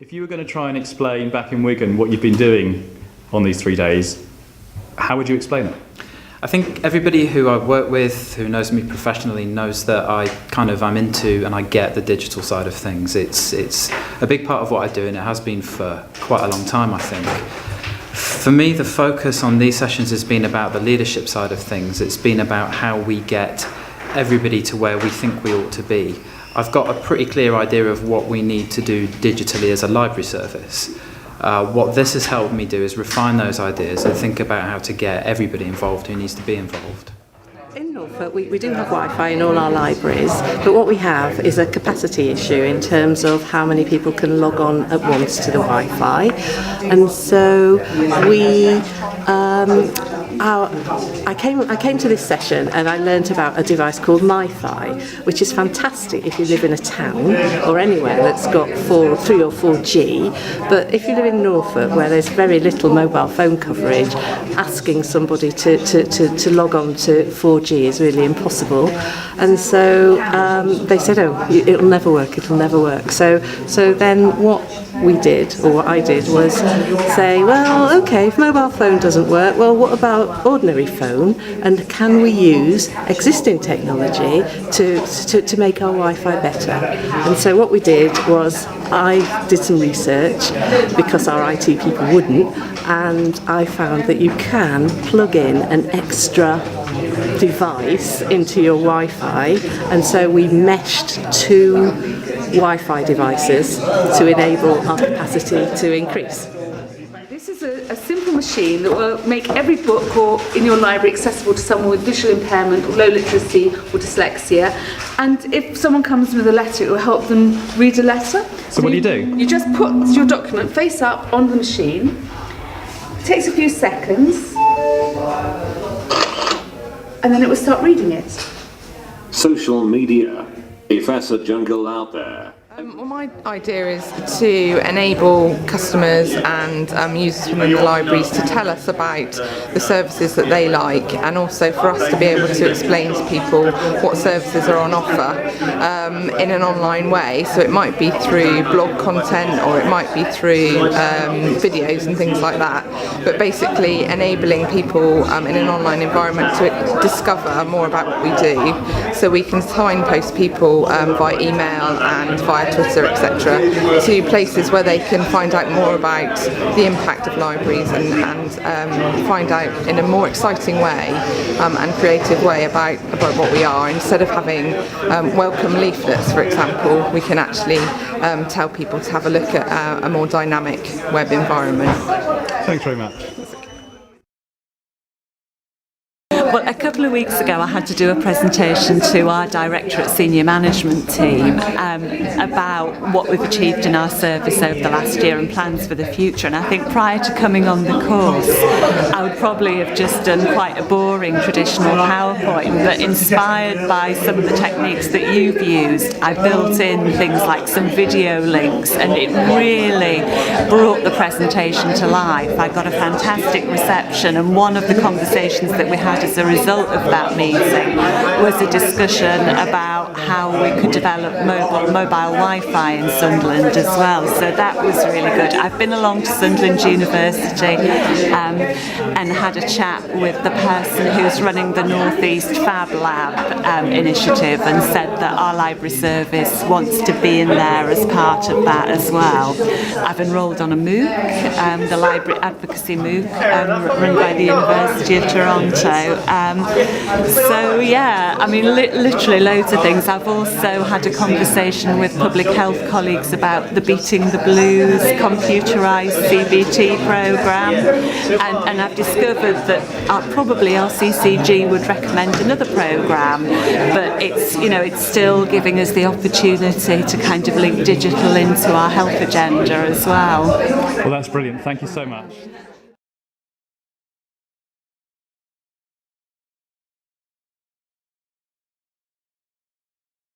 If you were going to try and explain back in Wigan what you've been doing on these 3 days, how would you explain it? I think everybody who I work with, who knows me professionally, knows that I'm into and I get the digital side of things. It's a big part of what I do, and it has been for quite a long time, I think. For me, the focus on these sessions has been about the leadership side of things. It's been about how we get everybody to where we think we ought to be. I've got a pretty clear idea of what we need to do digitally as a library service. What this has helped me do is refine those ideas and think about how to get everybody involved who needs to be involved. In Norfolk, we do have Wi-Fi in all our libraries, but what we have is a capacity issue in terms of how many people can log on at once to the Wi-Fi. And so I came to this session and I learnt about a device called MiFi, which is fantastic if you live in a town or anywhere that's got 3 or 4G. But if you live in Norfolk, where there's very little mobile phone coverage, asking somebody to log on to 4G is really impossible. And so they said, "Oh, it'll never work. It'll never work." So then what we did, or what I did, was say, well, okay, if mobile phone doesn't work, well, what about ordinary phone, and can we use existing technology to make our Wi-Fi better? And so what we did was I did some research, because our IT people wouldn't, and I found that you can plug in an extra device into your Wi-Fi, and so we meshed 2 Wi-Fi devices to enable our capacity to increase. This is a simple machine that will make every book or in your library accessible to someone with visual impairment or low literacy or dyslexia. And if someone comes with a letter, it will help them read a letter. So what do you do? You just put your document face up on the machine. It takes a few seconds, and then it will start reading it. Social media. Professor Jungle out there. Well, my idea is to enable customers and users within the libraries to tell us about the services that they like, and also for us to be able to explain to people what services are on offer in an online way. So it might be through blog content, or it might be through videos and things like that, but basically enabling people in an online environment to discover more about what we do, so we can signpost people via email and via Twitter, etc., to places where they can find out more about the impact of libraries and find out in a more exciting way and creative way about what we are. Instead of having welcome leaflets, for example, we can actually tell people to have a look at a more dynamic web environment. Thanks very much. Well, a couple of weeks ago I had to do a presentation to our Directorate Senior Management team about what we've achieved in our service over the last year and plans for the future. And I think prior to coming on the course, I would probably have just done quite a boring traditional PowerPoint, but inspired by some of the techniques that you've used, I built in things like some video links, and it really brought the presentation to life. I got a fantastic reception, and one of the conversations that we had as a result of that meeting was a discussion about how we could develop mobile Wi-Fi in Sunderland as well. So that was really good. I've been along to Sunderland University and had a chat with the person who's running the North East Fab Lab initiative, and said that our library service wants to be in there as part of that as well. I've enrolled on a MOOC, the Library Advocacy MOOC, run by the University of Toronto. So yeah, I mean literally loads of things. I've also had a conversation with public health colleagues about the Beating the Blues computerised CBT programme, and I've discovered that probably LCCG would recommend another programme, but it's still giving us the opportunity to kind of link digital into our health agenda as well. Well, that's brilliant. Thank you so much.